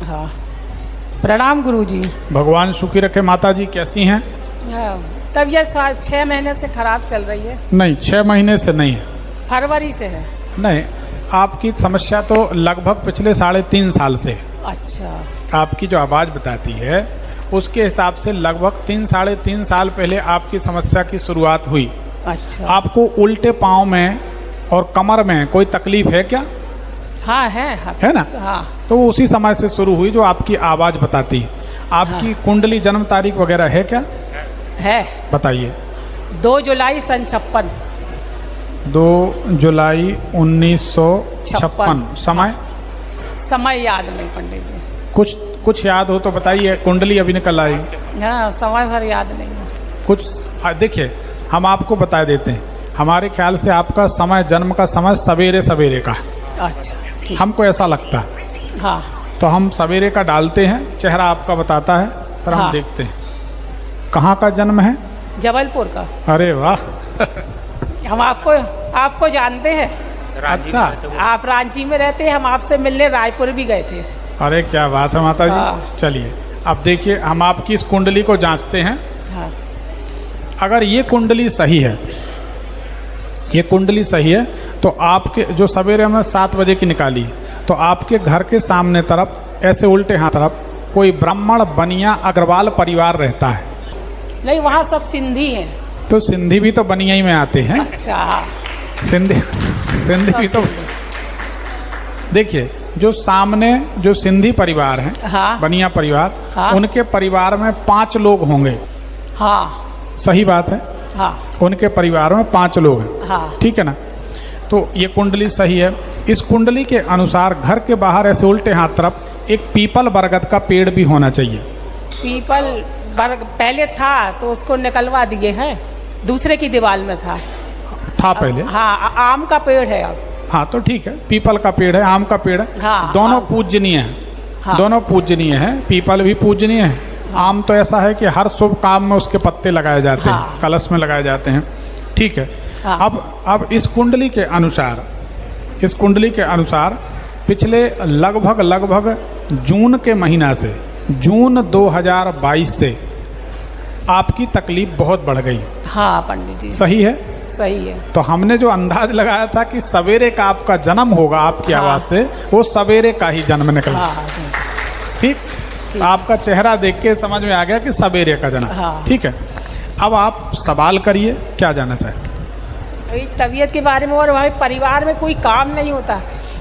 हाँ, प्रणाम गुरुजी। भगवान सुखी रखे। माता जी कैसी हैं? तबीयत 6 महीने से खराब चल रही है। नहीं, 6 महीने से नहीं है, फरवरी से है। नहीं, आपकी समस्या तो लगभग पिछले 3.5 साल से है। अच्छा। आपकी जो आवाज बताती है उसके हिसाब से लगभग 3-3.5 साल पहले आपकी समस्या की शुरुआत हुई। अच्छा। आपको उल्टे पाँव में और कमर में कोई तकलीफ है क्या? हाँ है ना? हाँ। तो वो उसी समय से शुरू हुई जो आपकी आवाज बताती है। आपकी कुंडली जन्म तारीख वगैरह है क्या? है। बताइए। 2 जुलाई सन 56। 2 जुलाई 1956। समय याद नहीं पंडित जी। कुछ याद हो तो बताइए। कुंडली अभी निकल आई। हाँ, समय भर याद नहीं है कुछ। देखिए, हम आपको बता देते हैं। हमारे ख्याल से आपका समय, जन्म का समय सवेरे सवेरे का है। अच्छा, ठीक। हमको ऐसा लगता है। हाँ। तो हम सवेरे का डालते हैं, चेहरा आपका बताता है, फिर हम देखते हैं। कहाँ का जन्म है? जबलपुर का। अरे वाह। हम आपको जानते हैं। अच्छा, आप रांची में रहते हैं, हम आपसे मिलने रायपुर भी गए थे। अरे क्या बात है माता जी। चलिए अब देखिए, हम आपकी इस कुंडली को जांचते हैं। हाँ। अगर ये कुंडली सही है, ये कुंडली सही है, तो आपके जो सवेरे हमने 7 बजे की निकाली, तो आपके घर के सामने तरफ ऐसे उल्टे हाथ तरफ कोई ब्राह्मण बनिया अग्रवाल परिवार रहता है। नहीं, वहाँ सब सिंधी हैं। तो सिंधी भी तो बनिया ही में आते हैं। अच्छा। सिंधी भी तो। देखिए, जो सामने जो सिंधी परिवार हैं, हाँ। बनिया परिवार, हाँ। उनके परिवार में 5 लोग होंगे। हाँ। सही बात है। हाँ। उनके परिवार में 5 लोग हैं। हाँ। ठीक है ना? तो ये कुंडली सही है। इस कुंडली के अनुसार घर के बाहर ऐसे उल्टे हाथ तरफ एक पीपल बरगद का पेड़ भी होना चाहिए। पीपल बरगद पहले था तो उसको निकलवा दिए हैं, दूसरे की दीवार में था पहले। हाँ, आम का पेड़ है अब। हाँ, तो ठीक है, पीपल का पेड़ है, आम का पेड़ है। हाँ, दोनों पूजनीय है। हाँ। दोनों पूजनीय है। पीपल भी पूजनीय है। हाँ। आम तो ऐसा है कि हर शुभ काम में उसके पत्ते लगाए जाते हाँ। हैं, कलश में लगाए जाते हैं। ठीक है। हाँ। अब इस कुंडली के अनुसार पिछले लगभग जून के महीना से, जून 2022 से आपकी तकलीफ बहुत बढ़ गई। हाँ पंडित जी। सही है? सही है। तो हमने जो अंदाज लगाया था कि सवेरे का आपका जन्म होगा आपकी आवाज से, वो सवेरे का ही जन्म निकला। हाँ। ठीक। आपका चेहरा देख के समझ में आ गया कि सवेरे का जन्म। हाँ। ठीक है। अब आप सवाल करिए, क्या जानना चाहते? तबीयत के बारे में। और हमारे परिवार में कोई काम नहीं होता।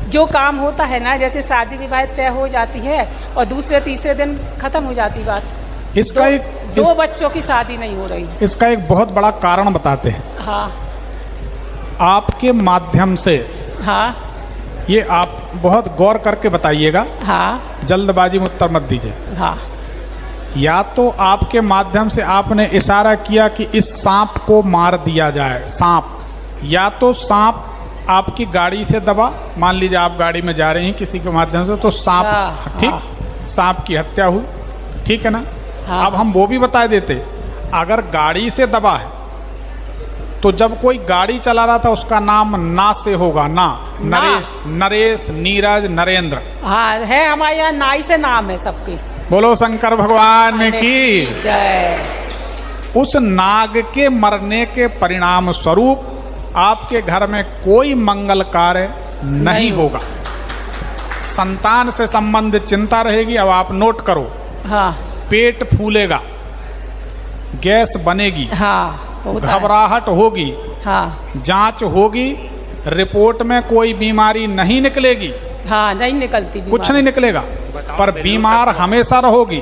जो काम होता है ना, जैसे शादी विवाह तय हो जाती है और दूसरे तीसरे दिन खत्म हो जाती बात। इसका दो बच्चों की शादी नहीं हो रही। इसका एक बहुत बड़ा कारण बताते हैं। हाँ। आपके माध्यम से। हाँ। ये आप बहुत गौर करके बताइएगा। हाँ। जल्दबाजी में उत्तर मत दीजिए। हाँ। या तो आपके माध्यम से आपने इशारा किया कि इस सांप को मार दिया जाए, सांप, या तो सांप आपकी गाड़ी से दबा, मान लीजिए आप गाड़ी में जा रहे हैं किसी के माध्यम से, तो सांप, ठीक, सांप की हत्या हुई। ठीक है ना? हाँ। अब हम वो भी बता देते, अगर गाड़ी से दबा है तो जब कोई गाड़ी चला रहा था उसका नाम ना से होगा। नरेश, नीरज, नरेंद्र। हाँ, है हमारे यहाँ नाई से नाम है सबके। बोलो शंकर भगवान की जय। उस नाग के मरने के परिणाम स्वरूप आपके घर में कोई मंगल कार्य नहीं होगा। संतान से संबंधित चिंता रहेगी। अब आप नोट करो। हाँ। पेट फूलेगा, गैस बनेगी। हाँ, घबराहट होगी। हाँ। जांच होगी, रिपोर्ट में कोई बीमारी नहीं निकलेगी। हाँ, नहीं निकलती बीमारी। कुछ नहीं निकलेगा, पर बीमार हमेशा रहोगी।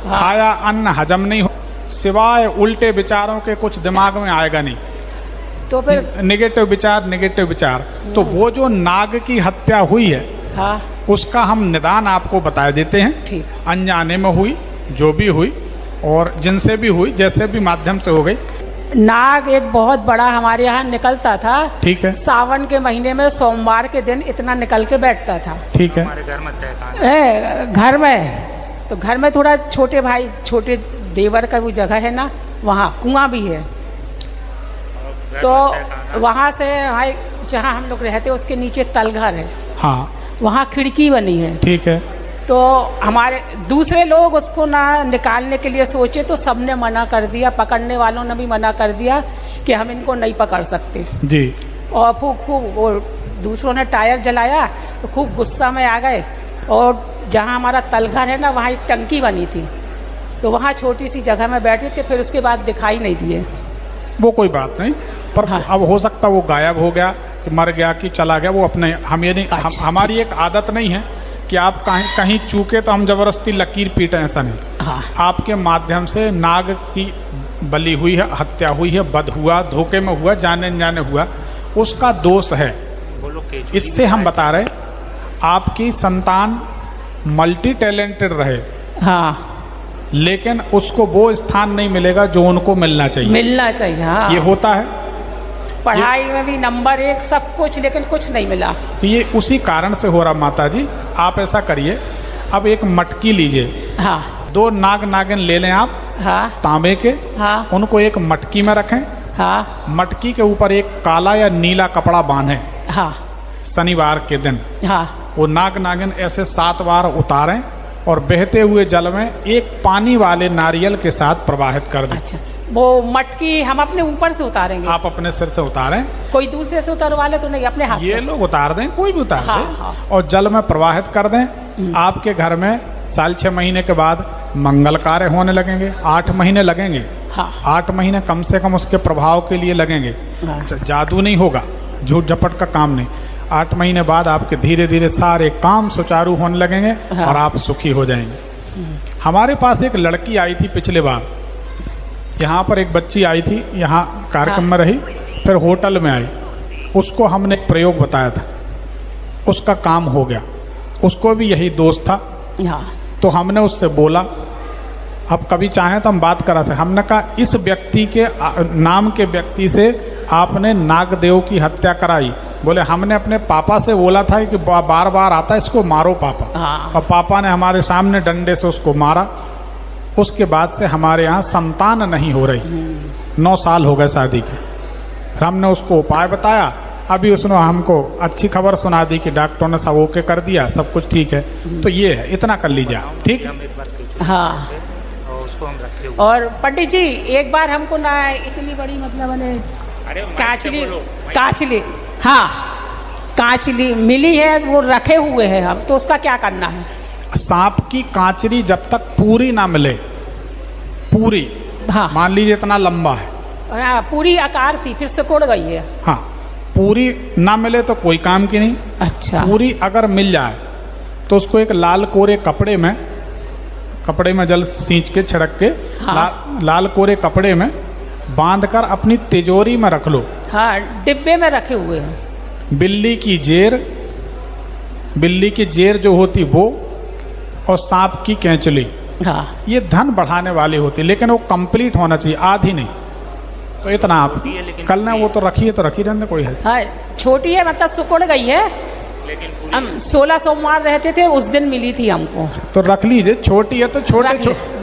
हाँ। खाया अन्न हजम नहीं हो, सिवाय उल्टे विचारों के कुछ दिमाग में आएगा नहीं। तो फिर नेगेटिव विचार। तो वो जो नाग की हत्या हुई है, हाँ, उसका हम निदान आपको बता देते हैं। ठीक। अनजाने में हुई, जो भी हुई और जिनसे भी हुई, जैसे भी माध्यम से हो गई। नाग एक बहुत बड़ा हमारे यहाँ निकलता था। ठीक है। सावन के महीने में सोमवार के दिन इतना निकल के बैठता था। ठीक है। हमारे घर में तो घर में थोड़ा छोटे देवर का वो जगह है ना, वहाँ कुआं भी है। तो वहाँ से जहाँ हम लोग रहते उसके नीचे तलघर है। हाँ। वहाँ खिड़की बनी है। ठीक है। तो हमारे दूसरे लोग उसको ना निकालने के लिए सोचे तो सबने मना कर दिया, पकड़ने वालों ने भी मना कर दिया कि हम इनको नहीं पकड़ सकते जी। और खूब वो दूसरों ने टायर जलाया तो खूब गुस्सा में आ गए। और जहाँ हमारा तलघर है ना, वहाँ एक टंकी बनी थी, तो वहाँ छोटी सी जगह में बैठे थे, फिर उसके बाद दिखाई नहीं दिए। वो कोई बात नहीं, पर हाँ। अब हो सकता वो गायब हो गया कि मर गया कि चला गया, वो अपने हम ये नहीं अच्छा, हमारी एक आदत नहीं है कि आप कहीं चूके तो हम जबरदस्ती लकीर पीटें, ऐसा नहीं। हाँ। आपके माध्यम से नाग की बलि हुई है, हत्या हुई है, वध हुआ, धोखे में हुआ, जाने अनजाने हुआ, उसका दोष है। इससे हम बता रहे आपकी संतान मल्टी टैलेंटेड रहे, हाँ, लेकिन उसको वो स्थान नहीं मिलेगा जो उनको मिलना चाहिए। मिलना चाहिए। हाँ। ये होता है, पढ़ाई में भी नंबर 1 सब कुछ, लेकिन कुछ नहीं मिला। तो ये उसी कारण से हो रहा। माता जी आप ऐसा करिए, अब एक मटकी लीजिए, हाँ 2 नाग नागिन ले लें आप, हाँ तांबे के, हाँ उनको एक मटकी में रखें, हाँ मटकी के ऊपर एक काला या नीला कपड़ा बांधें। हाँ शनिवार के दिन हाँ वो नाग नागिन ऐसे 7 बार उतारें और बहते हुए जल में एक पानी वाले नारियल के साथ प्रवाहित कर दें। अच्छा, वो मटकी हम अपने ऊपर से उतारेंगे? आप अपने सिर से उतारें, कोई दूसरे से उतारवा ले तो नहीं, अपने हाथ ये से? लोग उतार दें, कोई भी उतार हाँ, दे, हाँ। और जल में प्रवाहित कर दें। आपके घर में 4-6 महीने के बाद मंगल कार्य होने लगेंगे। 8 महीने लगेंगे। हाँ 8 महीने कम से कम उसके प्रभाव के लिए लगेंगे। हाँ। जादू नहीं होगा, झूठ झपट का काम नहीं। 8 महीने बाद आपके धीरे धीरे सारे काम सुचारू होने लगेंगे। हाँ। और आप सुखी हो जाएंगे। हमारे पास एक लड़की आई थी पिछले बार, यहाँ पर एक बच्ची आई थी, यहाँ कार्यक्रम में रही, फिर होटल में आई, उसको हमने एक प्रयोग बताया था, उसका काम हो गया। उसको भी यही दोष था, हाँ तो हमने उससे बोला, अब कभी चाहें तो हम बात करा सकते। हमने कहा इस व्यक्ति के नाम के व्यक्ति से आपने नागदेव की हत्या कराई। बोले हमने अपने पापा से बोला था कि बार बार आता है, इसको मारो पापा। हाँ। और पापा ने हमारे सामने डंडे से उसको मारा। उसके बाद से हमारे यहाँ संतान नहीं हो रही। 9 साल हो गए शादी के। हमने उसको उपाय बताया, अभी उसने हमको अच्छी खबर सुना दी कि डॉक्टर ने सब ओके कर दिया, सब कुछ ठीक है। तो ये है, इतना कर लीजिए आप, ठीक है। हाँ। और पंडित जी एक बार हमको ना इतनी बड़ी मतलब कांचली, हाँ कांचली मिली है, वो रखे हुए हैं हम, तो उसका क्या करना है? सांप की कांचरी जब तक पूरी ना मिले, पूरी, हाँ मान लीजिए इतना लंबा है, हाँ, पूरी आकार थी, फिर सिकुड़ गई है। हाँ, पूरी ना मिले तो कोई काम की नहीं। अच्छा। पूरी अगर मिल जाए तो उसको एक लाल कोरे कपड़े में जल सींच के छिड़क के, हाँ। लाल कोरे कपड़े में बांधकर अपनी तिजोरी में रख लो। हाँ डिब्बे में रखे हुए हैं। बिल्ली की जेर जो होती वो, और सांप की कैंचली, हाँ ये धन बढ़ाने वाली होती, लेकिन वो कंप्लीट होना चाहिए, आधी नहीं। तो इतना आप कल ना वो तो रखिए, तो रखी रहने, कोई है। हाँ छोटी है, मतलब सिकुड़ गई है। हम 16 सोमवार रहते थे, उस दिन मिली थी हमको। तो रख लीजिए, छोटी है तो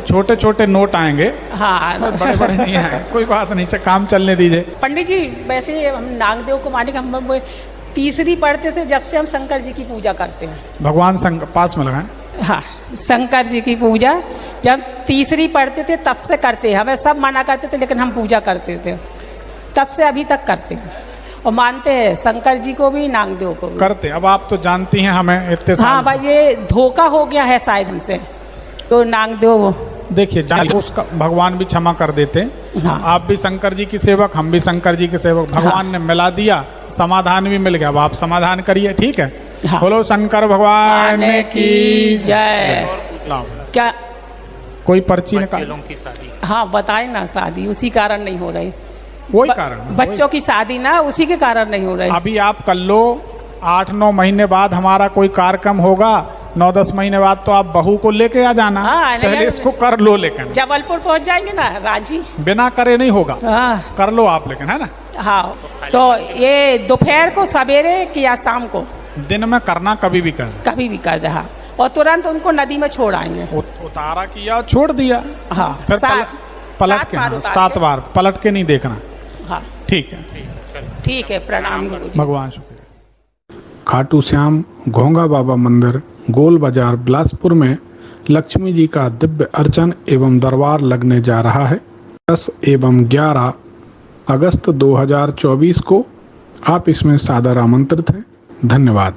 छोटे छोटे नोट आएंगे। हाँ बड़े बड़े नहीं आएंगे, कोई बात नहीं, काम चलने दीजिए। पंडित जी वैसे हम नागदेव को मानिक, हम तीसरी पढ़ते थे जब से हम शंकर जी की पूजा करते हैं। भगवान शंकर पास में लगाएं। हाँ शंकर जी की पूजा जब तीसरी पढ़ते थे तब से करते हैं। हमें सब मना करते थे, लेकिन हम पूजा करते थे, तब से अभी तक करते हैं और मानते हैं शंकर जी को भी, नागदेव को भी करते। अब आप तो जानती हैं हमें इतने साल। हाँ भाई, ये धोखा हो गया है शायद हमसे, तो नागदेव देखिए उसका भगवान भी क्षमा कर देते। हाँ। आप भी शंकर जी की सेवक, हम भी शंकर जी के सेवक। भगवान ने मिला दिया, समाधान भी मिल गया। अब आप समाधान करिए, ठीक है। हाँ। बोलो शंकर भगवान की जय। क्या कोई पर्ची निकाल? हाँ बताए ना, शादी उसी कारण नहीं हो रही। वही कारण, बच्चों की शादी ना उसी के कारण नहीं हो रही। अभी आप कर लो, 8-9 महीने बाद हमारा कोई कार्यक्रम होगा, 9-10 महीने बाद तो आप बहू को लेके आ जाना। हाँ, पहले इसको कर लो, लेकिन जबलपुर पहुंच जाएंगे ना राजी, बिना करे नहीं होगा। हाँ कर लो आप, लेकिन है ना। हाँ तो ये दोपहर को, सवेरे कि या शाम को? दिन में करना, कभी भी करना, कभी भी कर दे। हाँ, और तुरंत उनको नदी में छोड़ आएंगे। उतारा किया, छोड़ दिया। हाँ फिर पलट के, 7 बार पलट के नहीं देखना। हाँ ठीक है, ठीक है। प्रणाम गुरु जी। भगवान शुक्रिया। खाटू श्याम घोंगा बाबा मंदिर, गोल बाजार, बिलासपुर में लक्ष्मी जी का दिव्य अर्चन एवं दरबार लगने जा रहा है 10 एवं 11 अगस्त 2024 को। आप इसमें सादर आमंत्रित हैं। धन्यवाद।